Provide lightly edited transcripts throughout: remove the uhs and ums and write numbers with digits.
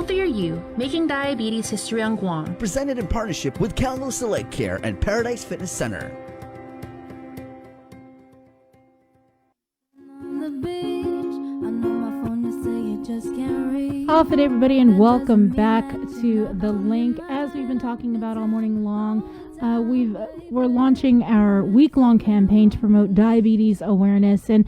Healthier You, Making Diabetes History on Guam. Presented in partnership with Calvo Select Care and Paradise Fitness Center. Often, everybody, and welcome back to The Link. As we've been talking about all morning long, we're launching our week-long campaign to promote diabetes awareness, and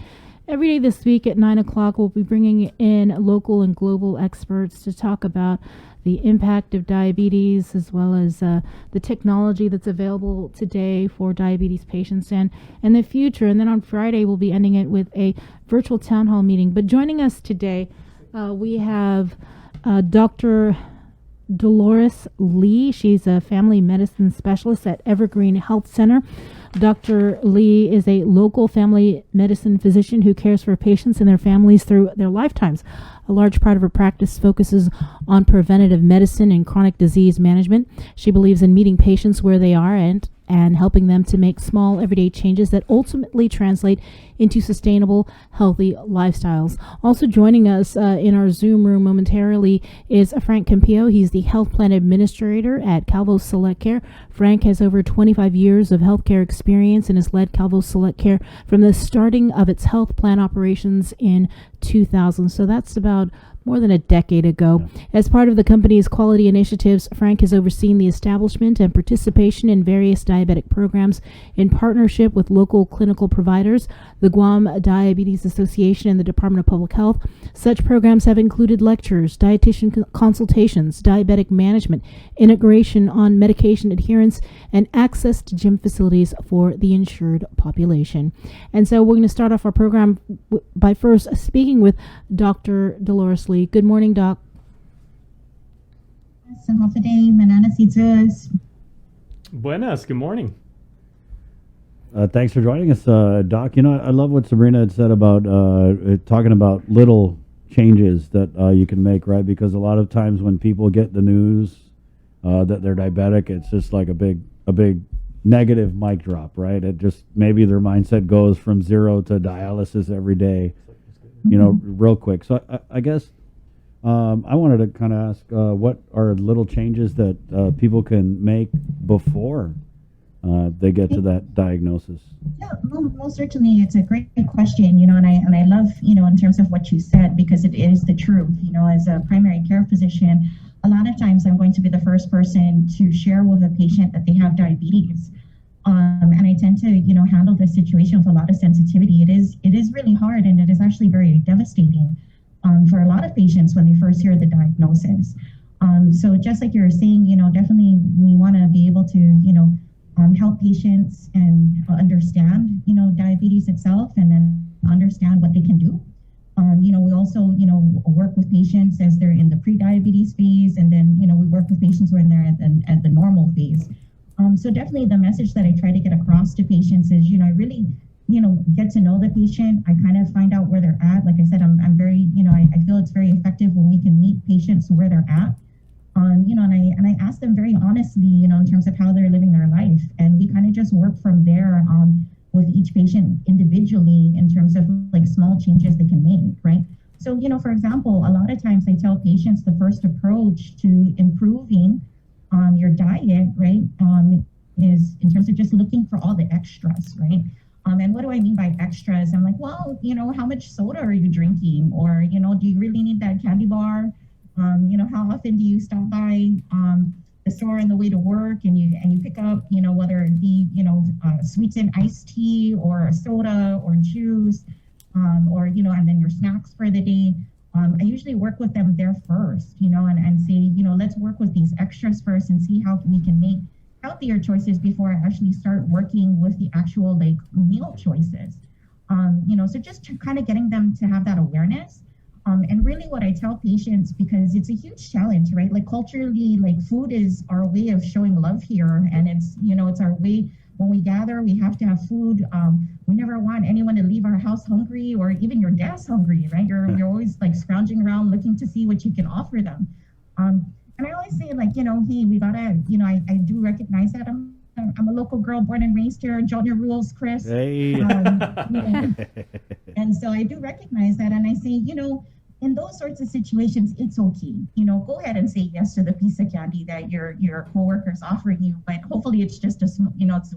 every day this week at 9 o'clock, we'll be bringing in local and global experts to talk about the impact of diabetes, as well as the technology that's available today for diabetes patients and the future. And then on Friday, we'll be ending it with a virtual town hall meeting. But joining us today, we have Dr. Delores Lee. She's a family medicine specialist at Evergreen Health Center. Dr. Lee is a local family medicine physician who cares for patients and their families through their lifetimes. A large part of her practice focuses on preventative medicine and chronic disease management. She believes in meeting patients where they are and helping them to make small everyday changes that ultimately translate into sustainable, healthy lifestyles. Also joining us in our Zoom room momentarily is Frank Campillo. He's the health plan administrator at Calvo Select Care. Frank has over 25 years of healthcare experience and has led Calvo Select Care from the starting of its health plan operations in 2000. So that's about more than a decade ago. As part of the company's quality initiatives, Frank has overseen the establishment and participation in various diabetic programs in partnership with local clinical providers, the Guam Diabetes Association, and the Department of Public Health. Such programs have included lectures, dietitian consultations, diabetic management, integration on medication adherence, and access to gym facilities for the insured population. And so we're going to start off our program by first speaking with Dr. Delores Lee. Good morning, Doc. Buenas, good morning. Thanks for joining us, Doc. You know, I love what Sabrina had said about talking about little changes that you can make, right? Because a lot of times when people get the news that they're diabetic, it's just like a big negative mic drop, right? It just, maybe their mindset goes from 0 to dialysis every day, you know, real quick. So I guess I wanted to kind of ask, what are little changes that people can make before they get to that diagnosis? Yeah, most certainly. It's a great question, you know, and I love, you know, in terms of what you said, because it is the truth. You know, as a primary care physician, a lot of times I'm going to be the first person to share with a patient that they have diabetes. And I tend to, you know, handle this situation with a lot of sensitivity. It is really hard, and it is actually very devastating for a lot of patients when they first hear the diagnosis. So just like you were saying, you know, definitely we want to be able to, you know, help patients and understand, you know, diabetes itself, and then understand what they can do. You know, we also, you know, work with patients as they're in the pre-diabetes phase, and then, you know, we work with patients when they're at the normal phase. So definitely the message that I try to get across to patients is, you know, I really, you know, get to know the patient. I kind of find out where they're at. Like I said, I'm very, you know, I feel it's very effective when we can meet patients where they're at. You know, and I ask them very honestly, you know, in terms of how they're living their life. And we kind of just work from there with each patient individually in terms of like small changes they can make, right? So, you know, for example, a lot of times I tell patients the first approach to improving your diet, right, is in terms of just looking for all the extras, right? And what do I mean by extras? I'm like, well, you know, how much soda are you drinking? Or, you know, do you really need that candy bar? You know, how often do you stop by the store on the way to work and you pick up, you know, whether it be, you know, sweetened iced tea or a soda or juice, or, you know, and then your snacks for the day. I usually work with them there first, you know, and say, you know, let's work with these extras first and see how we can make healthier choices before I actually start working with the actual like meal choices. You know, so just kind of getting them to have that awareness. And really what I tell patients, because it's a huge challenge, right? Like culturally, like food is our way of showing love here. And it's, you know, it's our way when we gather, we have to have food. We never want anyone to leave our house hungry, or even your guests hungry, right? You're always like scrounging around looking to see what you can offer them. And I always say like, you know, hey, we gotta, you know, I do recognize that I'm a local girl born and raised here. Junior rules, Chris. Hey. You know, and so I do recognize that. And I say, you know, in those sorts of situations, it's okay. Go ahead and say yes to the piece of candy that your coworker's offering you, but hopefully it's just it's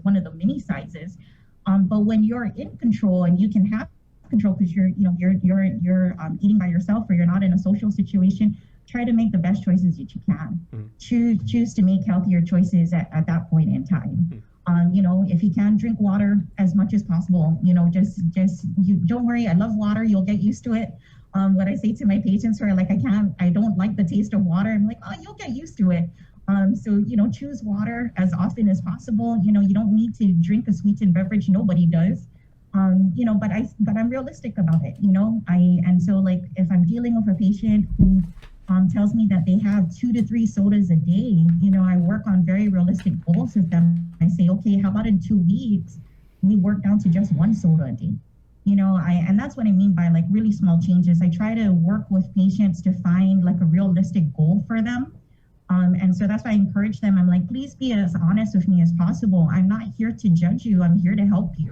one of the mini sizes. But when you're in control and you can have control because you're eating by yourself or you're not in a social situation, try to make the best choices that you can. Choose to make healthier choices at that point in time. If you can, drink water as much as possible. Just you don't worry. I love water. You'll get used to it. What I say to my patients who are like, I don't like the taste of water. I'm like, oh, you'll get used to it. So choose water as often as possible. You don't need to drink a sweetened beverage. Nobody does. But I'm realistic about it. So like if I'm dealing with a patient who tells me that they have 2 to 3 sodas a day, I work on very realistic goals with them. I say, okay, how about in 2 weeks we work down to just 1 soda a day? And that's what I mean by like really small changes. I try to work with patients to find like a realistic goal for them. And so that's why I encourage them. I'm like, please be as honest with me as possible. I'm not here to judge you. I'm here to help you.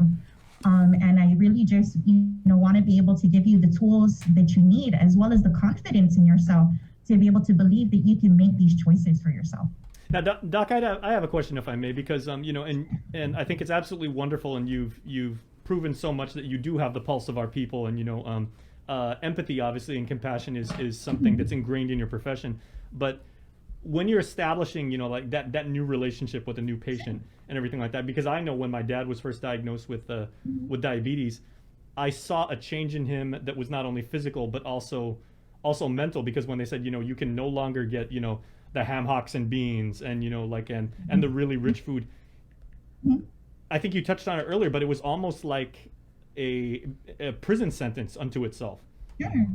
And I really just, want to be able to give you the tools that you need, as well as the confidence in yourself to be able to believe that you can make these choices for yourself. Now, Doc, I have a question, if I may, because and I think it's absolutely wonderful, and you've proven so much that you do have the pulse of our people, and empathy, obviously, and compassion is something that's ingrained in your profession. But when you're establishing, like that new relationship with a new patient and everything like that, because I know when my dad was first diagnosed with diabetes, I saw a change in him that was not only physical but also mental, because when they said, you can no longer get, the ham hocks and beans and, and the really rich food. I think you touched on it earlier, but it was almost like a prison sentence unto itself.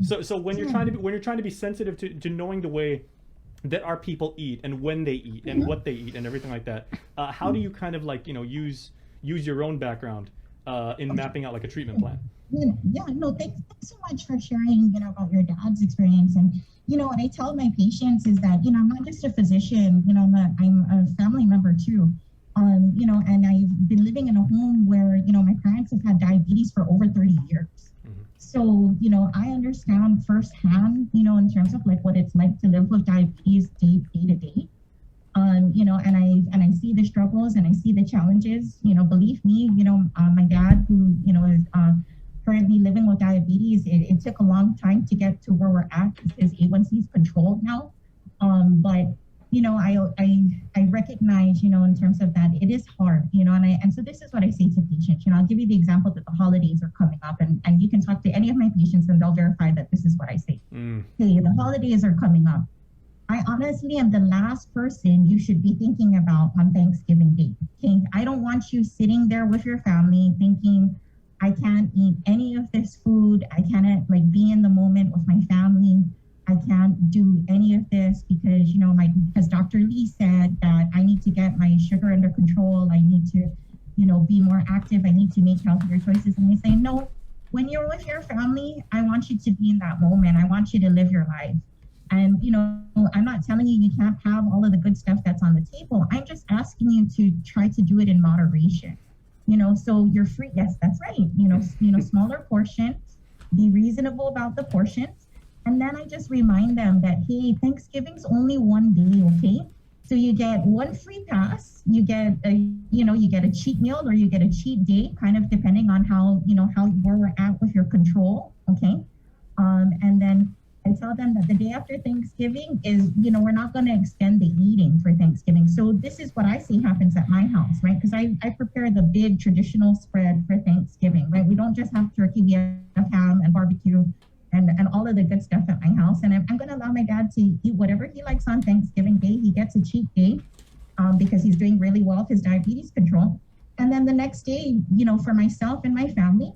So when you're trying to be sensitive to knowing the way that our people eat and when they eat and what they eat and everything like that, how do you kind of like, use your own background in mapping out like a treatment plan? Thanks so much for sharing, about your dad's experience. And, what I tell my patients is that, I'm not just a physician, I'm a family member too. And I've been living in a home where, my parents have had diabetes for over 30 years. So, I understand firsthand, in terms of like what it's like to live with diabetes day to day. And I see the struggles and I see the challenges. Believe me, my dad, who is currently living with diabetes, it took a long time to get to where we're at. His A1C is controlled now, but I recognize, in terms of that, it is hard, and so this is what I say to patients. I'll give you the example that the holidays are coming up, and you can talk to any of my patients and they'll verify that this is what I say. Hey, the holidays are coming up. I honestly am the last person you should be thinking about on Thanksgiving Day. Okay, I don't want you sitting there with your family thinking, I can't eat any of this food. I cannot like be in the moment with my family. I can't do any of this because, because Dr. Lee said that I need to get my sugar under control. I need to, be more active. I need to make healthier choices. And they say, no, when you're with your family, I want you to be in that moment. I want you to live your life. And, I'm not telling you can't have all of the good stuff that's on the table. I'm just asking you to try to do it in moderation. So you're free. Yes, that's right. Smaller portions, be reasonable about the portions. And then I just remind them that, hey, Thanksgiving's only one day, okay? So you get one free pass, you get a cheat meal or you get a cheat day, kind of depending on how where we're at with your control, okay? And then I tell them that the day after Thanksgiving is, we're not going to extend the eating for Thanksgiving. So this is what I see happens at my house, right? Because I prepare the big traditional spread for Thanksgiving, right? We don't just have turkey, we have ham and barbecue and all of the good stuff at my house. And I'm going to allow my dad to eat whatever he likes on Thanksgiving Day. He gets a cheat day because he's doing really well with his diabetes control. And then the next day, for myself and my family,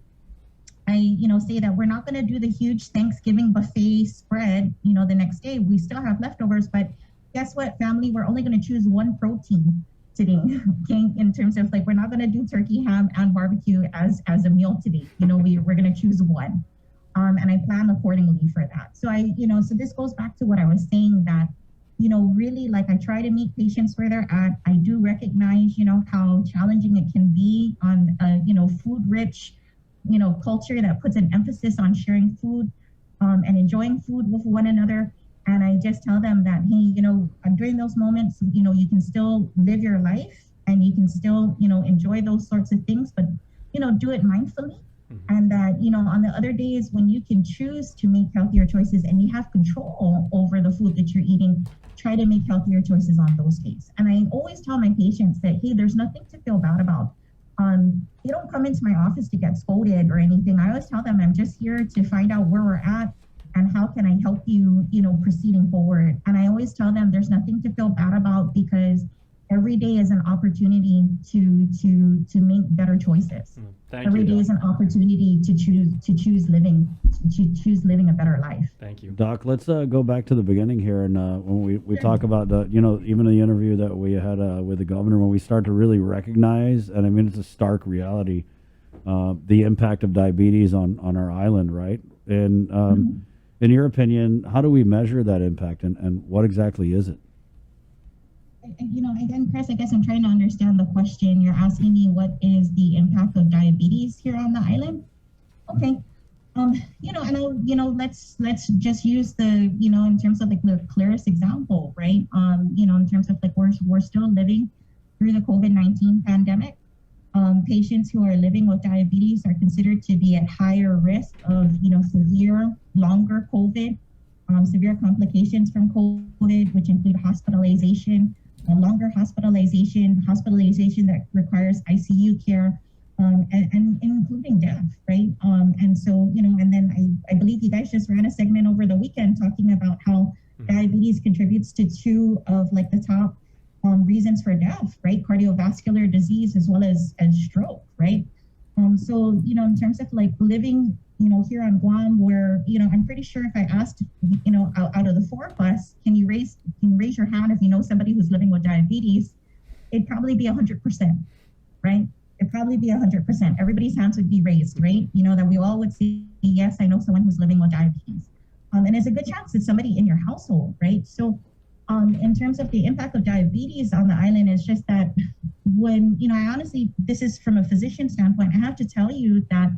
I, say that we're not going to do the huge Thanksgiving buffet spread, the next day. We still have leftovers, but guess what, family? We're only going to choose one protein today, okay? In terms of like, we're not going to do turkey, ham, and barbecue as a meal today. We're going to choose one. And I plan accordingly for that. So so this goes back to what I was saying that, really like I try to meet patients where they're at. I do recognize, how challenging it can be on, food rich, culture that puts an emphasis on sharing food. and enjoying food with one another. And I just tell them that, hey, during those moments, you can still live your life and you can still, enjoy those sorts of things, but, do it mindfully. And that, on the other days when you can choose to make healthier choices and you have control over the food that you're eating, try to make healthier choices on those days. And I always tell my patients that, hey, there's nothing to feel bad about. They don't come into my office to get scolded or anything. I always tell them I'm just here to find out where we're at and how can I help you, proceeding forward. And I always tell them there's nothing to feel bad about because every day is an opportunity to make better choices. Every day is an opportunity to choose living a better life. Thank you, Doc. Let's go back to the beginning here, and when we talk about the, even the interview that we had with the governor, when we start to really recognize, and I mean it's a stark reality, the impact of diabetes on our island, right? And in your opinion, how do we measure that impact, and what exactly is it? Again, Chris, I guess I'm trying to understand the question. You're asking me what is the impact of diabetes here on the island? Okay. And let's just use the, in terms of like the clearest example, right? In terms of like we're still living through the COVID-19 pandemic. Patients who are living with diabetes are considered to be at higher risk of, severe, longer COVID, severe complications from COVID, which include hospitalization, longer hospitalization that requires ICU care, and including death, right? And so, and then I believe you guys just ran a segment over the weekend talking about how diabetes contributes to two of like the top reasons for death, right? Cardiovascular disease as well as stroke, right? So, in terms of like living, here on Guam, where, I'm pretty sure if I asked, out of the four of us, can you raise your hand if you know somebody who's living with diabetes? It'd probably be 100%, right? It'd probably be 100%. Everybody's hands would be raised, right? That we all would say, yes, I know someone who's living with diabetes. And there's a good chance it's somebody in your household, right? So, in terms of the impact of diabetes on the island, is just that when, I honestly, this is from a physician standpoint, I have to tell you that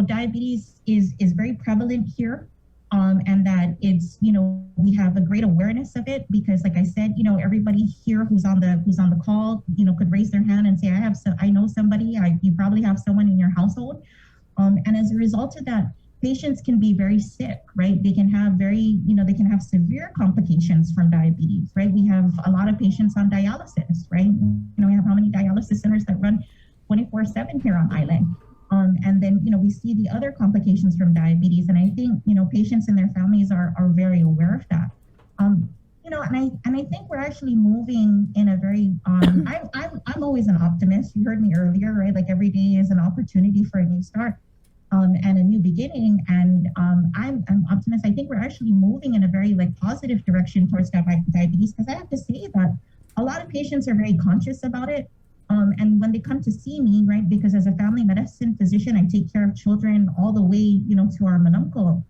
diabetes is very prevalent here, and that it's, we have a great awareness of it because, like I said, everybody here who's on the call, could raise their hand and say, I know somebody, you probably have someone in your household, and as a result of that, patients can be very sick, right? They can have they can have severe complications from diabetes, right? We have a lot of patients on dialysis, right? We have how many dialysis centers that run 24/7 here on island. And then, we see the other complications from diabetes. And I think, patients and their families are very aware of that. And I think we're actually moving in a very, I'm always an optimist. You heard me earlier, right? Like every day is an opportunity for a new start. And a new beginning. And I'm an optimist. I think we're actually moving in a very positive direction towards diabetes, because I have to say that a lot of patients are very conscious about it. And when they come to see me, right, because as a family medicine physician, I take care of children all the way, to our manuncle.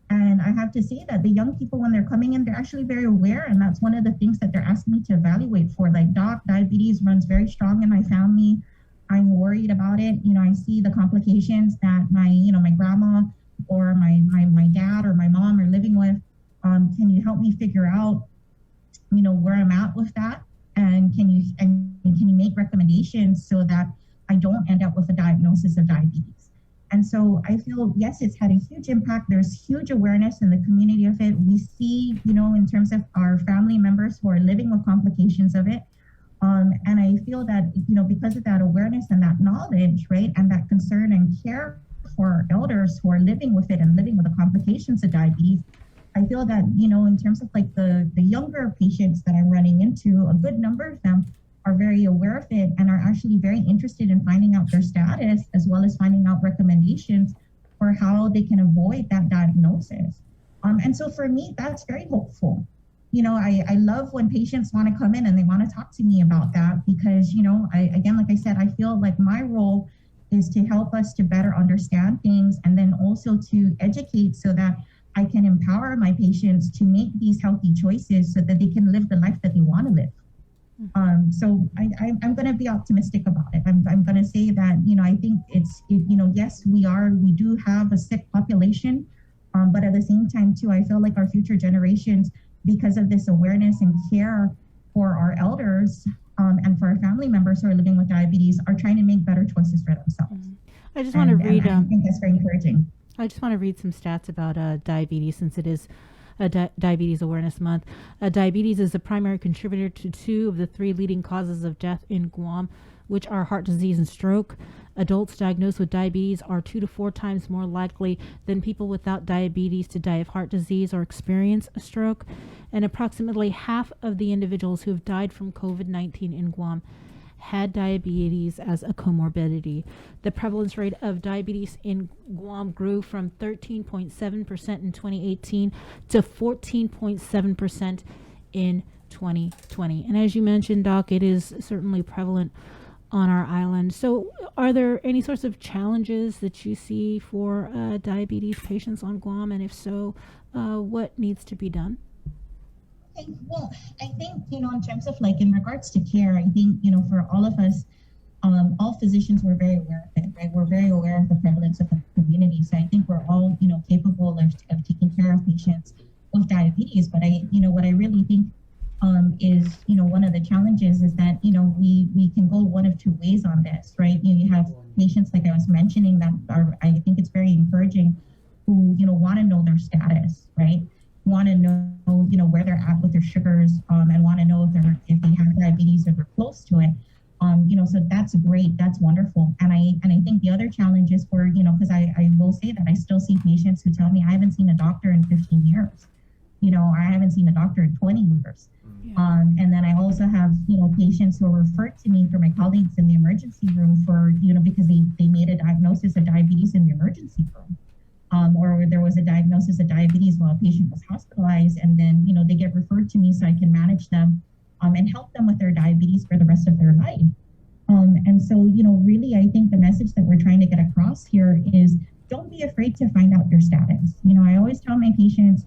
And I have to say that the young people, when they're coming in, they're actually very aware. And that's one of the things that they're asking me to evaluate for. Like, doc, diabetes runs very strong in my family. I'm worried about it. I see the complications that my grandma or my dad or my mom are living with. Can you help me figure out, where I'm at with that? And can you make recommendations so that I don't end up with a diagnosis of diabetes? And so I feel, yes, it's had a huge impact. There's huge awareness in the community of it. We see, in terms of our family members who are living with complications of it. And I feel that, because of that awareness and that knowledge, right, and that concern and care for elders who are living with it and living with the complications of diabetes, I feel that, in terms of the younger patients that I'm running into, a good number of them are very aware of it and are actually very interested in finding out their status, as well as finding out recommendations for how they can avoid that diagnosis. And so for me, that's very hopeful. I love when patients want to come in and they want to talk to me about that, because, like I said, I feel like my role is to help us to better understand things, and then also to educate so that I can empower my patients to make these healthy choices so that they can live the life that they want to live. So I'm going to be optimistic about it. I'm going to say that, I think yes, we do have a sick population, but at the same time too, I feel like our future generations, because of this awareness and care for our elders and for our family members who are living with diabetes, are trying to make better choices for themselves. I just want to read. I think that's very encouraging. I just want to read some stats about diabetes, since it is Diabetes Awareness Month. Diabetes is a primary contributor to 2 of the 3 leading causes of death in Guam, which are heart disease and stroke. Adults diagnosed with diabetes are 2 to 4 times more likely than people without diabetes to die of heart disease or experience a stroke. And approximately half of the individuals who have died from COVID-19 in Guam had diabetes as a comorbidity. The prevalence rate of diabetes in Guam grew from 13.7% in 2018 to 14.7% in 2020. And as you mentioned, Doc, it is certainly prevalent on our island. So are there any sorts of challenges that you see for diabetes patients on Guam? And if so, what needs to be done? Well, I think, in terms of in regards to care, I think, for all of us, all physicians were very aware of it, right? We're very aware of the prevalence of the community. So I think we're all, capable of taking care of patients with diabetes. But what I really think is, one of the challenges is that, we can go one of 2 ways on this, right? You have patients, like I was mentioning, that are, I think it's very encouraging, who, want to know their status, right? Want to know, where they're at with their sugars, and want to know if they have diabetes or they're close to it. So that's great. That's wonderful. And I think the other challenge is for, because I will say that I still see patients who tell me I haven't seen a doctor in 15 years. I haven't seen a doctor in 20 years. Yeah. And then I also have, patients who are referred to me from my colleagues in the emergency room for, because they made a diagnosis of diabetes in the emergency room. Or there was a diagnosis of diabetes while a patient was hospitalized, and then, they get referred to me so I can manage them and help them with their diabetes for the rest of their life. And so, really, I think the message that we're trying to get across here is, don't be afraid to find out your status. I always tell my patients,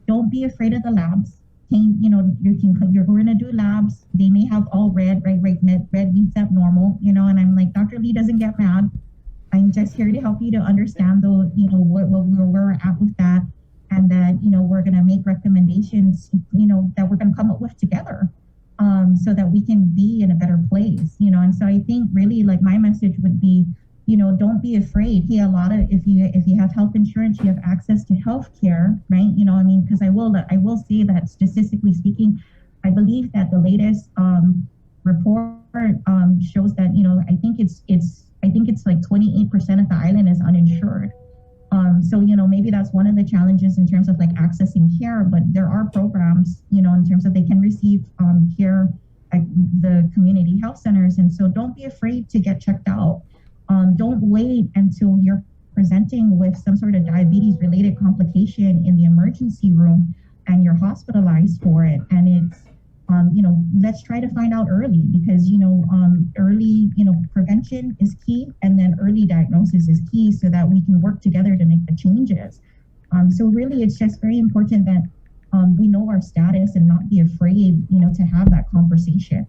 don't be afraid of the labs. You're going to do labs. They may have all red, right? Red means abnormal, and I'm like, Dr. Lee doesn't get mad. I'm just here to help you to understand where we're at with that, and that, we're going to make recommendations, that we're going to come up with together, so that we can be in a better place, and so I think really my message would be, don't be afraid. Hey, if you have health insurance, you have access to health care, right? Because I will say that statistically speaking, I believe that the latest report shows that, I think it's 28% of the island is uninsured. So, maybe that's one of the challenges in terms of accessing care, but there are programs, in terms of they can receive care at the community health centers. And so don't be afraid to get checked out. Don't wait until you're presenting with some sort of diabetes related complication in the emergency room and you're hospitalized for it. And it's, let's try to find out early, because, early, prevention is key, and then early diagnosis is key, so that we can work together to make the changes. So really, it's just very important that we know our status and not be afraid, to have that conversation,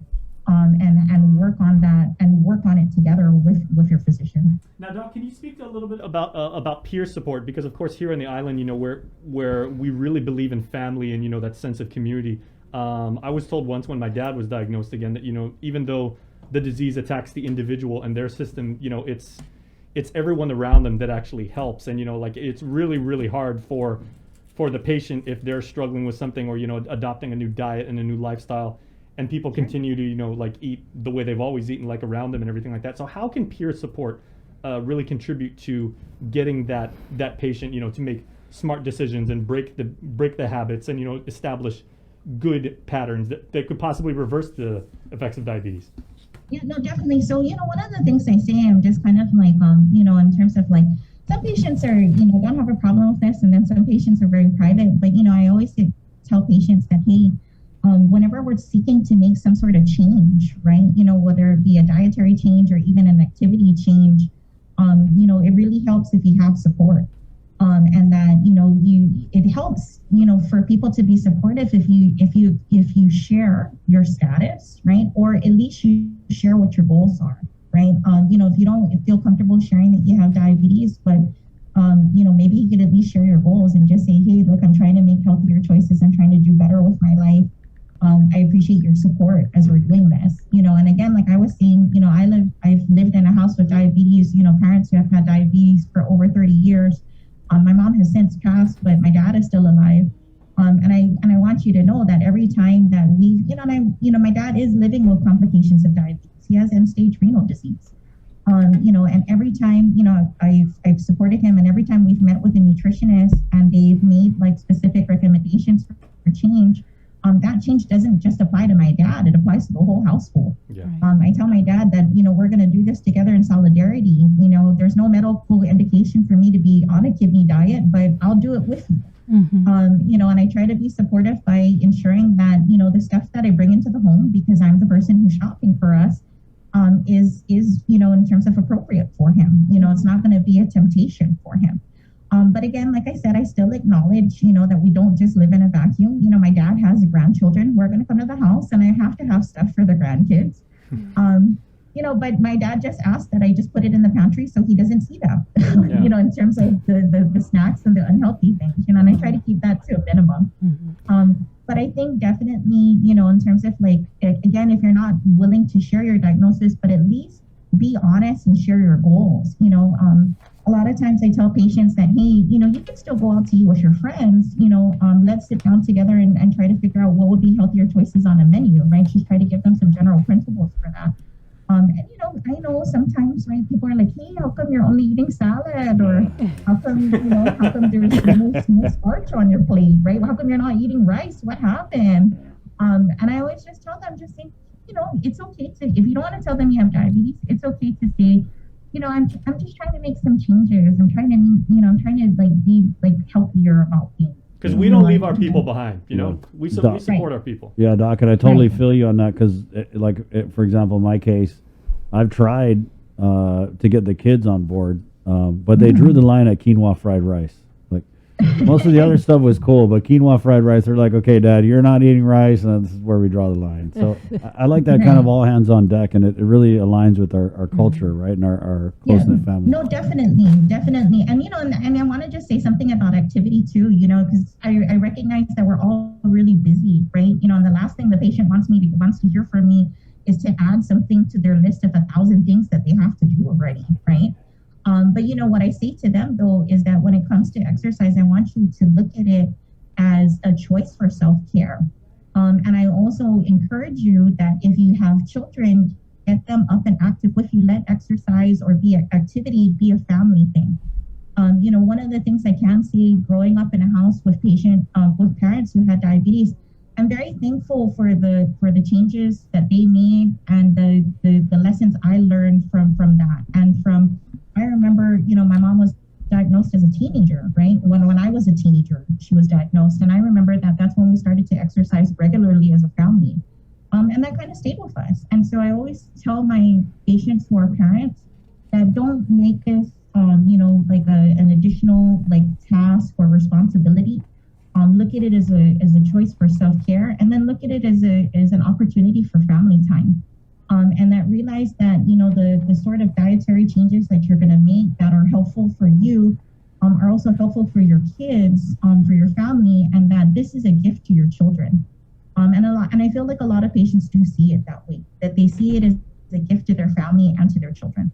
and work on that and work on it together with your physician. Now, Doc, can you speak a little bit about peer support? Because of course, here on the island, where we really believe in family and that sense of community. I was told once when my dad was diagnosed again that, even though the disease attacks the individual and their system, it's everyone around them that actually helps. And, it's really, really hard for the patient if they're struggling with something, or, adopting a new diet and a new lifestyle, and people continue to, eat the way they've always eaten, around them and everything like that. So how can peer support really contribute to getting that patient, to make smart decisions and break the habits and, establish good patterns that could possibly reverse the effects of diabetes? Yeah, no, definitely. So, one of the things I say, I'm just kind of in terms of some patients are, don't have a problem with this, and then some patients are very private. But, I always tell patients that, hey, whenever we're seeking to make some sort of change, right, whether it be a dietary change or even an activity change, it really helps if you have support. and that it helps for people to be supportive if you share your status, right, or at least you share what your goals are, right. If you don't feel comfortable sharing that you have diabetes, but maybe you could at least share your goals and just say, hey, look, I'm trying to make healthier choices, I'm trying to do better with my life. I appreciate your support as we're doing this, and again, like I was saying, I've lived in a house with diabetes, parents who have had diabetes for over 30 years. My mom has since passed, but my dad is still alive. And I want you to know that every time that my dad is living with complications of diabetes. He has end-stage renal disease. And every time, I've supported him, and every time we've met with a nutritionist and they've made like specific recommendations for change, that change doesn't just apply to my dad, it applies to the whole household. Yeah. I tell my dad that, we're going to do this together in solidarity. There's no medical indication for me to be on a kidney diet, but I'll do it with you. Mm-hmm. And I try to be supportive by ensuring that, the stuff that I bring into the home, because I'm the person who's shopping for us, is in terms of appropriate for him. It's not going to be a temptation for him. But again, like I said, I still acknowledge, that we don't just live in a vacuum. My dad has grandchildren who are going to come to the house, and I have to have stuff for the grandkids. But my dad just asked that I just put it in the pantry so he doesn't see them, Yeah. in terms of the snacks and the unhealthy things, and I try to keep that to a minimum. Mm-hmm. But I think definitely, in terms of like, again, if you're not willing to share your diagnosis, but at least be honest and share your goals. A lot of times I tell patients that, hey, you can still go out to eat with your friends, let's sit down together and try to figure out what would be healthier choices on a menu, right? Just try to give them some general principles for that. And, I know sometimes, right, people are like, hey, how come you're only eating salad? Or how come there's no starch on your plate, right? How come you're not eating rice? What happened? And I always just tell them, just think, it's okay to, if you don't want to tell them you have diabetes, it's okay to say, I'm just trying to make some changes. I'm trying to like be like healthier about things. Because we don't leave our people behind, we support Right. our people. Yeah, Doc, and I totally Right. feel you on that because, for example, in my case, I've tried to get the kids on board, but they drew the line at quinoa fried rice. Like, most of the other stuff was cool, but quinoa fried rice, they're like, okay, Dad, you're not eating rice, and this is where we draw the line. So I like that kind of all hands on deck, and it really aligns with our culture, right, and our close-knit family. No, definitely. And I want to just say something about activity too, because I recognize that we're all really busy, right? And the last thing the patient wants to hear from me is to add something to their list of 1,000 things that they have to do already, right? But what I say to them though is that when it comes to exercise, I want you to look at it as a choice for self-care. And I also encourage you that if you have children, get them up and active with you. Let exercise or activity be a family thing. One of the things I can say, growing up in a house with parents who had diabetes, I'm very thankful for the changes that they made and the lessons I learned from that. And I remember, my mom was diagnosed as a teenager, right? When I was a teenager, she was diagnosed. And I remember that's when we started to exercise regularly as a family. And that kind of stayed with us. And so I always tell my patients who are parents that don't make this, like an additional like task or responsibility. Look at it as a choice for self-care, and then look at it as an opportunity for family time. And that realize that, the sort of dietary changes that you're going to make that are helpful for you are also helpful for your kids, for your family, and that this is a gift to your children. And I feel like a lot of patients do see it that way, that they see it as a gift to their family and to their children.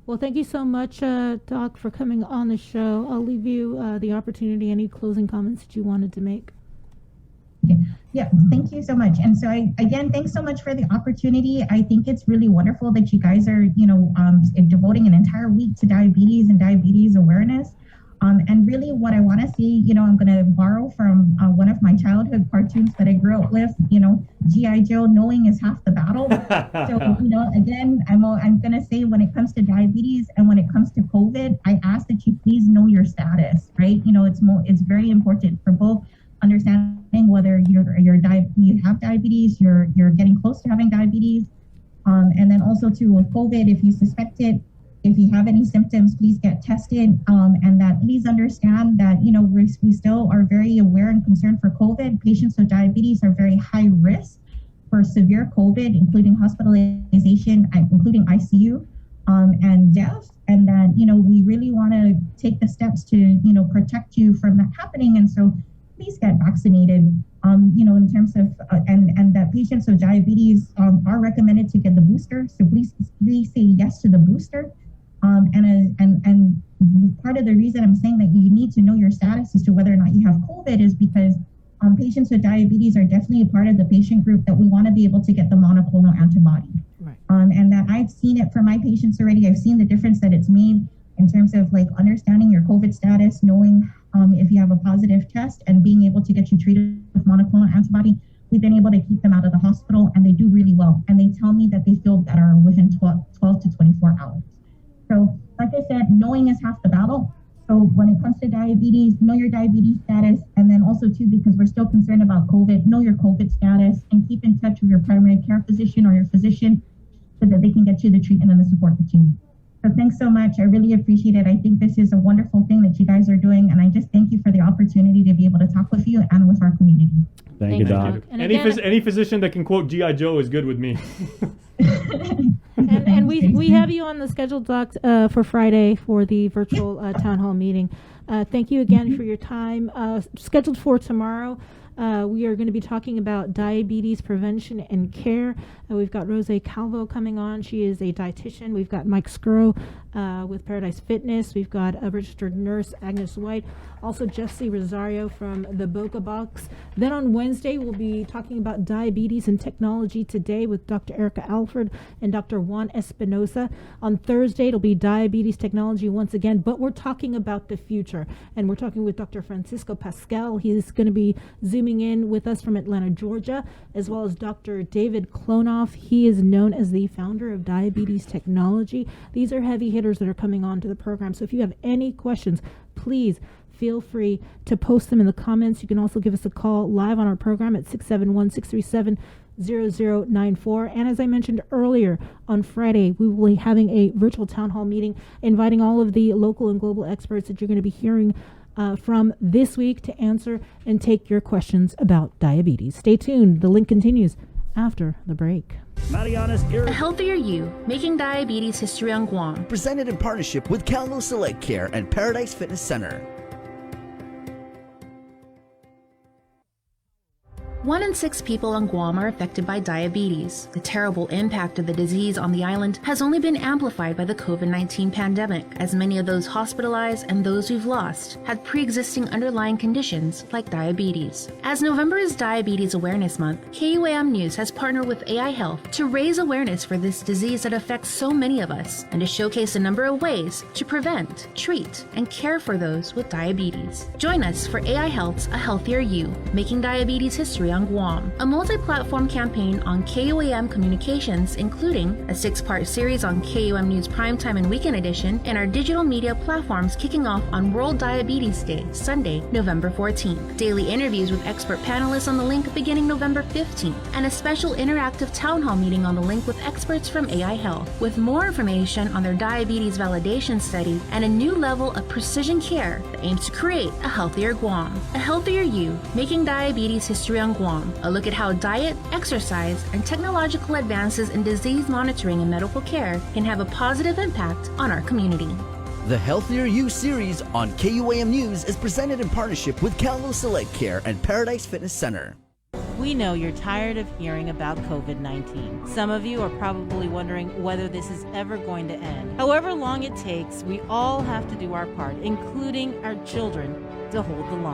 Well, thank you so much, Doc, for coming on the show. I'll leave you the opportunity. Any closing comments that you wanted to make? Okay. Yeah, thank you so much. And so again, thanks so much for the opportunity. I think it's really wonderful that you guys are, devoting an entire week to diabetes and diabetes awareness. And really what I want to see, I'm going to borrow from one of my childhood cartoons that I grew up with, G.I. Joe, knowing is half the battle. So, again, I'm going to say when it comes to diabetes and when it comes to COVID, I ask that you please know your status, right? It's very important for both understanding whether you have diabetes, you're getting close to having diabetes. And then also too with COVID, if you suspect it, if you have any symptoms, please get tested, and that please understand that, we still are very aware and concerned for COVID. Patients with diabetes are very high risk for severe COVID, including hospitalization, including ICU, and death. And that, we really want to take the steps to, protect you from that happening. And so please get vaccinated, in terms of, and that patients with diabetes are recommended to get the booster. So please say yes to the booster. And part of the reason I'm saying that you need to know your status as to whether or not you have COVID is because patients with diabetes are definitely a part of the patient group that we want to be able to get the monoclonal antibody. Right. And that I've seen it for my patients already. I've seen the difference that it's made in terms of like understanding your COVID status, knowing if you have a positive test, and being able to get you treated with monoclonal antibody. We've been able to keep them out of the hospital, and they do really well. And they tell me that they feel better within 12 to 24 hours. So like I said, knowing is half the battle. So when it comes to diabetes, know your diabetes status. And then also too, because we're still concerned about COVID, know your COVID status and keep in touch with your primary care physician or your physician so that they can get you the treatment and the support that you need. So thanks so much. I really appreciate it. I think this is a wonderful thing that you guys are doing. And I just thank you for the opportunity to be able to talk with you and with our community. Thank you, Doc. And Any physician that can quote G.I. Joe is good with me. And we have you on the schedule, Doc, for Friday for the virtual town hall meeting. Thank you again for your time. Scheduled for tomorrow, we are going to be talking about diabetes prevention and care. We've got Rose Calvo coming on. She is a dietitian. We've got Mike Scurro with Paradise Fitness. We've got a registered nurse, Agnes White. Also, Jesse Rosario from the Boca Box. Then on Wednesday, we'll be talking about diabetes and technology today with Dr. Erica Alford and Dr. Juan Espinosa. On Thursday, it'll be diabetes technology once again, but we're talking about the future. And we're talking with Dr. Francisco Pascal. He's going to be zooming in with us from Atlanta, Georgia, as well as Dr. David Klonoff. He is known as the founder of Diabetes Technology. These are heavy hitters that are coming on to the program. So if you have any questions, please feel free to post them in the comments. You can also give us a call live on our program at 671-637-0094. And as I mentioned earlier, on Friday, we will be having a virtual town hall meeting, inviting all of the local and global experts that you're going to be hearing from this week to answer and take your questions about diabetes. Stay tuned. The link continues after the break. Mariana's A Healthier You, Making Diabetes History on Guam. presented in partnership with Calno Select Care and Paradise Fitness Center. 1 in 6 people on Guam are affected by diabetes. The terrible impact of the disease on the island has only been amplified by the COVID-19 pandemic, as many of those hospitalized and those we've lost had pre-existing underlying conditions like diabetes. As November is Diabetes Awareness Month, KUAM News has partnered with AI Health to raise awareness for this disease that affects so many of us and to showcase a number of ways to prevent, treat, and care for those with diabetes. Join us for AI Health's A Healthier You, Making Diabetes History on Guam, a multi-platform campaign on KUAM communications, including a 6-part series on KUAM News Primetime and Weekend Edition, and our digital media platforms kicking off on World Diabetes Day, Sunday, November 14th. Daily interviews with expert panelists on the link beginning November 15th, and a special interactive town hall meeting on the link with experts from AI Health, with more information on their diabetes validation study and a new level of precision care that aims to create a healthier Guam. A Healthier You, Making Diabetes History on Guam. A look at how diet, exercise, and technological advances in disease monitoring and medical care can have a positive impact on our community. The Healthier You series on KUAM News is presented in partnership with Calno Select Care and Paradise Fitness Center. We know you're tired of hearing about COVID-19. Some of you are probably wondering whether this is ever going to end. However long it takes, we all have to do our part, including our children, to hold the line.